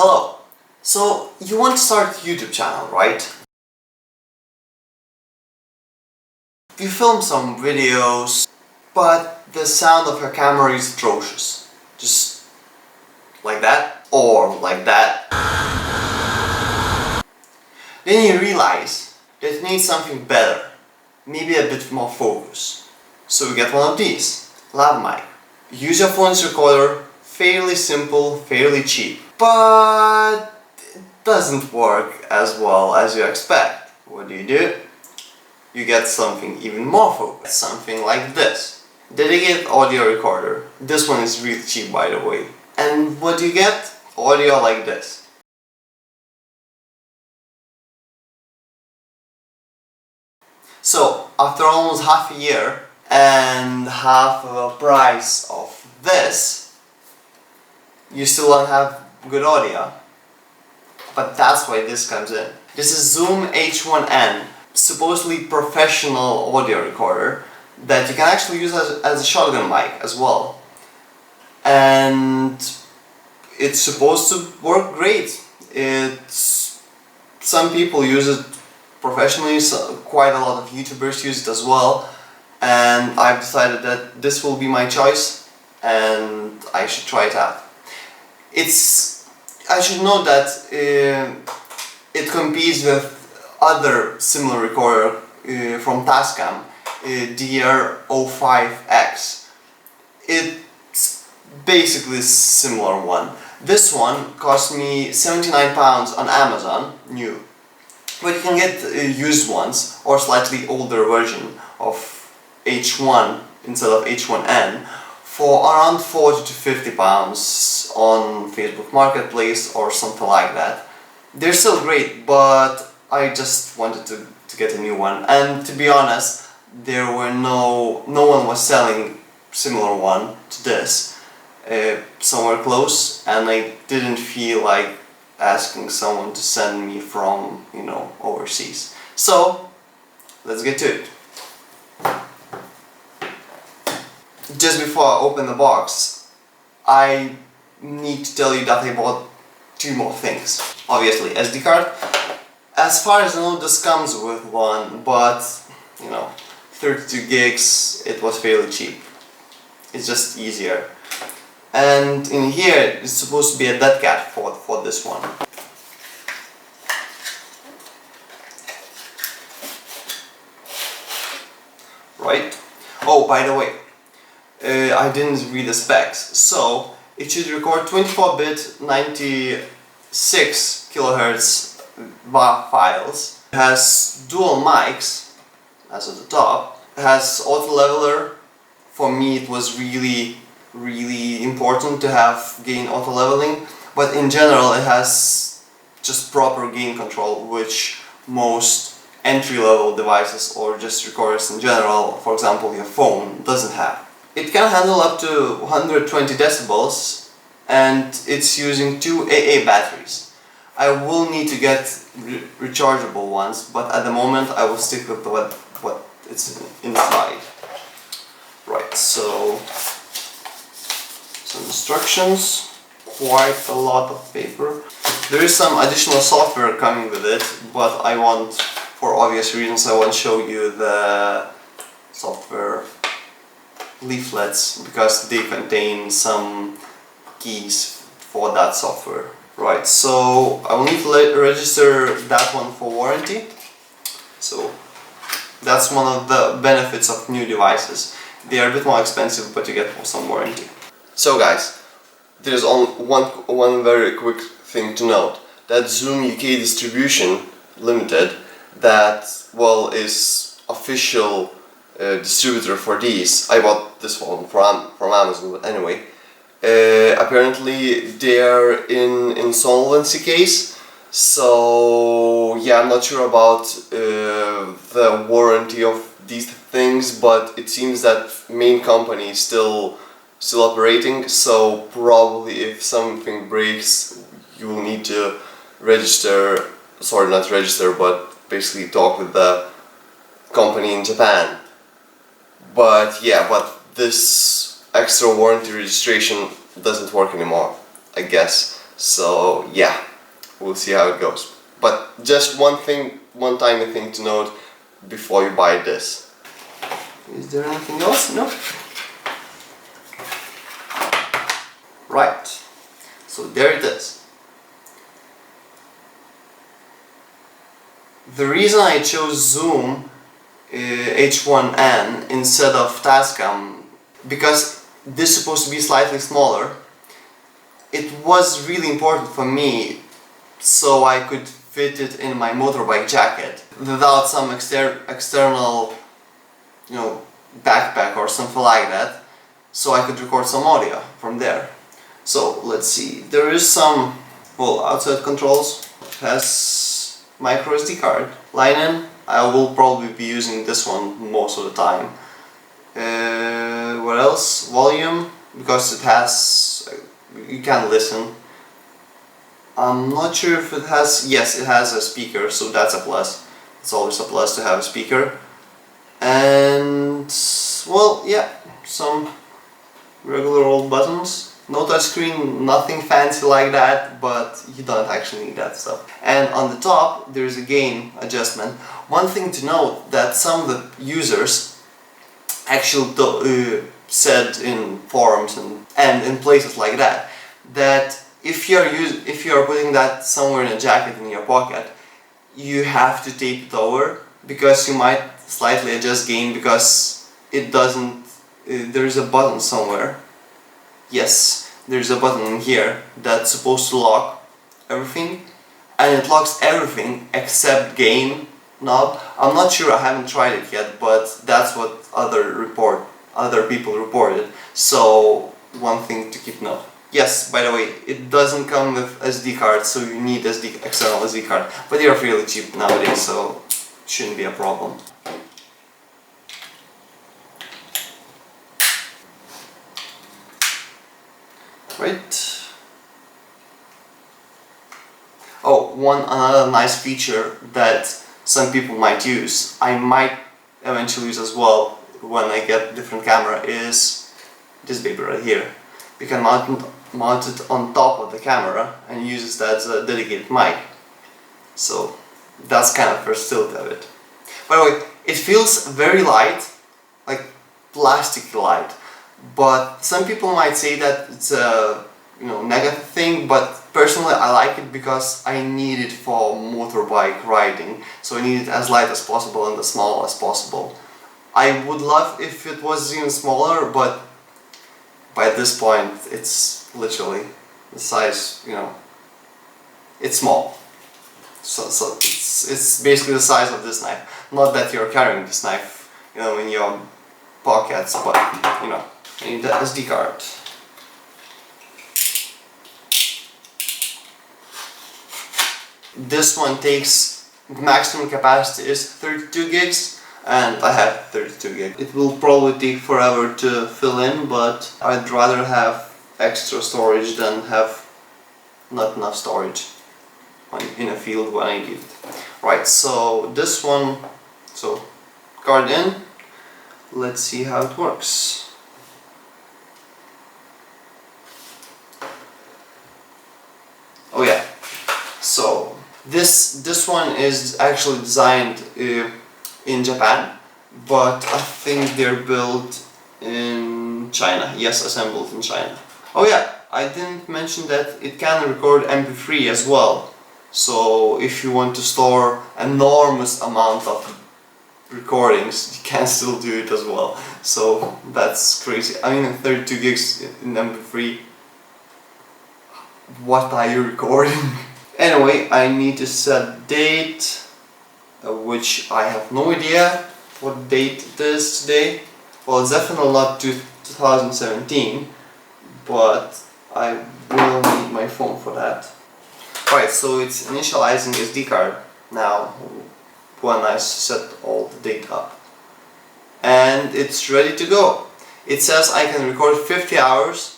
Hello! So, you want to start a YouTube channel, right? You film some videos, but the sound of your camera is atrocious. Just like that, or like that. Then you realize that you need something better, maybe a bit more focus. So you get one of these, lav mic. Use your phone's recorder, fairly simple, fairly cheap. But it doesn't work as well as you expect. What do? You get something even more focused. Something like this. Dedicated audio recorder. This one is really cheap, by the way. And what do you get? Audio like this. So, after almost half a year and half of the price of this, you still don't have good audio. But that's why this comes in. This is Zoom H1n, supposedly professional audio recorder that you can actually use as a shotgun mic as well. And it's supposed to work great. Some people use it professionally, so quite a lot of YouTubers use it as well. And I've decided that this will be my choice and I should try it out. I should note that it competes with other similar recorder from Tascam, DR05X. It's basically a similar one. This one cost me £79 on Amazon, new. But you can get used ones or slightly older version of H1 instead of H1n for around 40 to 50 pounds on Facebook Marketplace or something like that. They're still great, but I just wanted to get a new one. And to be honest, no one was selling similar one to this somewhere close, and I didn't feel like asking someone to send me from, overseas. So, let's get to it. Just before I open the box, I need to tell you that I bought two more things. Obviously, SD card. As far as I know, this comes with one, but 32 gigs, it was fairly cheap. It's just easier. And in here, it's supposed to be a dead cat for this one. Right? Oh, by the way, I didn't read the specs. So, it should record 24-bit 96 kilohertz WAV files. It has dual mics, as at the top. It has auto leveler. For me, it was really important to have gain auto leveling, but in general it has just proper gain control, which most entry-level devices or just recorders in general, for example your phone, doesn't have. It can handle up to 120 decibels and it's using two AA batteries. I will need to get rechargeable ones, but at the moment I will stick with what it's inside. Right, so some instructions, quite a lot of paper. There is some additional software coming with it, but for obvious reasons, I won't show you the software leaflets because they contain some keys for that software. Right, so I will need to register that one for warranty. So that's one of the benefits of new devices. They are a bit more expensive, but you get some warranty. So guys, there's only one very quick thing to note. That Zoom UK Distribution Limited, that is official distributor for these. I bought this one from Amazon, but anyway. Apparently they are in insolvency case. So yeah, I'm not sure about the warranty of these things, but it seems that main company is still operating, so probably if something breaks you will need to not register, but basically talk with the company in Japan. But this extra warranty registration doesn't work anymore, I guess. So yeah, we'll see how it goes. But just one tiny thing to note before you buy this. Is there anything else? No? Right, so there it is. The reason I chose Zoom H1n instead of Tascam, because this is supposed to be slightly smaller, it was really important for me so I could fit it in my motorbike jacket without some external, backpack or something like that, so I could record some audio from there. So let's see, there is some, outside controls. It has micro SD card. Line in, I will probably be using this one most of the time. What else? Volume, because it has, you can listen. I'm not sure if it has, yes, it has a speaker, so that's a plus. It's always a plus to have a speaker. And, well, yeah, some regular old buttons. No touchscreen, nothing fancy like that, but you don't actually need that stuff. And on the top, there's a gain adjustment. One thing to note, that some of the users actually said in forums and in places like that, that if you're putting that somewhere in a jacket in your pocket, you have to tape it over, because you might slightly adjust gain, because it doesn't, there is a button somewhere. Yes, there's a button in here that's supposed to lock everything, and it locks everything except gain knob. I'm not sure, I haven't tried it yet, but that's what other people reported. So one thing to keep note. Yes, by the way, it doesn't come with SD card, so you need external SD card, but they are fairly cheap nowadays, so it shouldn't be a problem. Right. Oh, another nice feature that some people might use, I might eventually use as well when I get different camera, is this baby right here. You can mount it on top of the camera and use it as a dedicated mic. So that's kind of versatility of it. By the way, it feels very light, like plastic light. But some people might say that it's a negative thing, but personally I like it because I need it for motorbike riding, so I need it as light as possible and as small as possible. I would love if it was even smaller, but by this point it's literally the size, it's small. So it's basically the size of this knife. Not that you're carrying this knife, in your pockets, but I need the SD card. This one takes, maximum capacity is 32 gigs, and I have 32 gigs. It will probably take forever to fill in, but I'd rather have extra storage than have not enough storage in a field when I need it. Right, so this one, so card in, let's see how it works. Oh yeah, so this one is actually designed in Japan, but I think they're built in China. Yes, assembled in China. Oh yeah, I didn't mention that it can record MP3 as well. So if you want to store enormous amount of recordings, you can still do it as well. So that's crazy. I mean, 32 gigs in MP3. What are you recording? Anyway, I need to set date, which I have no idea what date it is today. Well, it's definitely not 2017, but I will need my phone for that. Right, so it's initializing SD card now when I set all the data up. And it's ready to go. It says I can record 50 hours.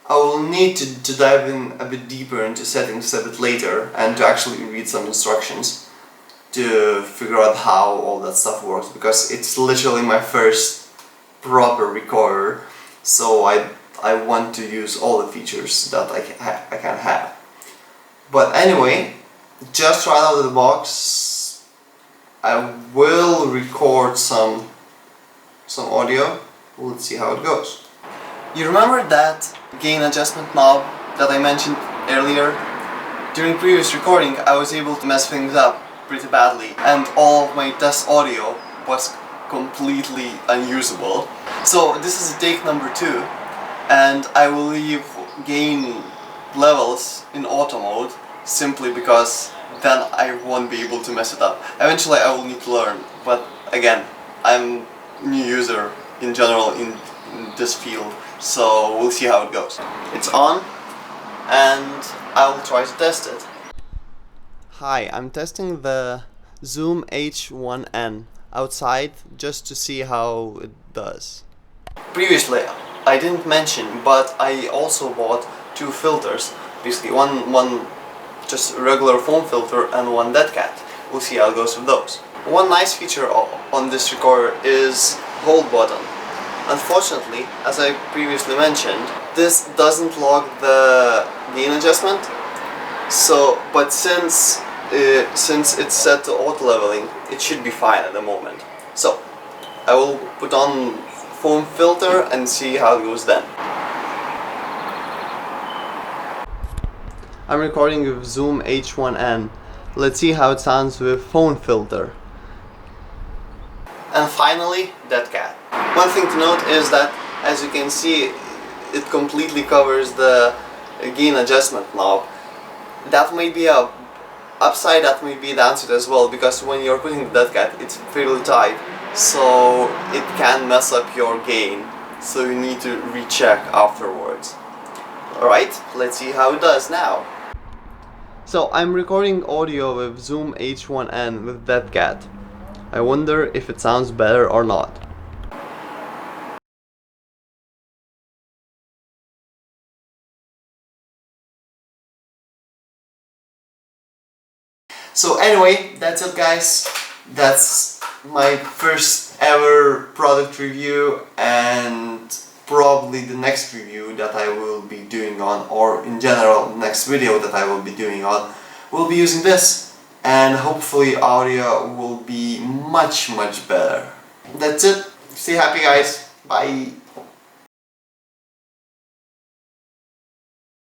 I will need to dive in a bit deeper into settings a bit later and to actually read some instructions to figure out how all that stuff works, because it's literally my first proper recorder, so I want to use all the features that I can have. But anyway, just right out of the box, I will record some audio. Let's see how it goes. You remember that gain adjustment knob that I mentioned earlier? During previous recording, I was able to mess things up pretty badly, and all of my test audio was completely unusable. So this is take number 2, and I will leave gain levels in auto mode simply because then I won't be able to mess it up. Eventually I will need to learn, but again, I'm a new user in general in this field, so we'll see how it goes. It's on, and I will try to test it. Hi, I'm testing the Zoom H1n outside just to see how it does. Previously, I didn't mention, but I also bought 2 filters. Basically, one just regular foam filter and one dead cat. We'll see how it goes with those. One nice feature on this recorder is hold button. Unfortunately, as I previously mentioned, this doesn't log the gain adjustment. So, but since it's set to auto leveling, it should be fine at the moment. So, I will put on foam filter and see how it goes then. I'm recording with Zoom H1n. Let's see how it sounds with foam filter. And finally, dead cat. One thing to note is that, as you can see, it completely covers the gain adjustment knob. That may be a upside, that may be a downside as well, because when you're putting the dead cat, it's fairly tight, so it can mess up your gain, so you need to recheck afterwards. Alright, let's see how it does now. So I'm recording audio with Zoom H1n with dead cat. I wonder if it sounds better or not. So anyway, that's it guys. That's my first ever product review, and probably the next review that I will be doing on, or in general next video that I will be doing on, will be using this, and hopefully audio will be much better. That's it. Stay happy guys. Bye.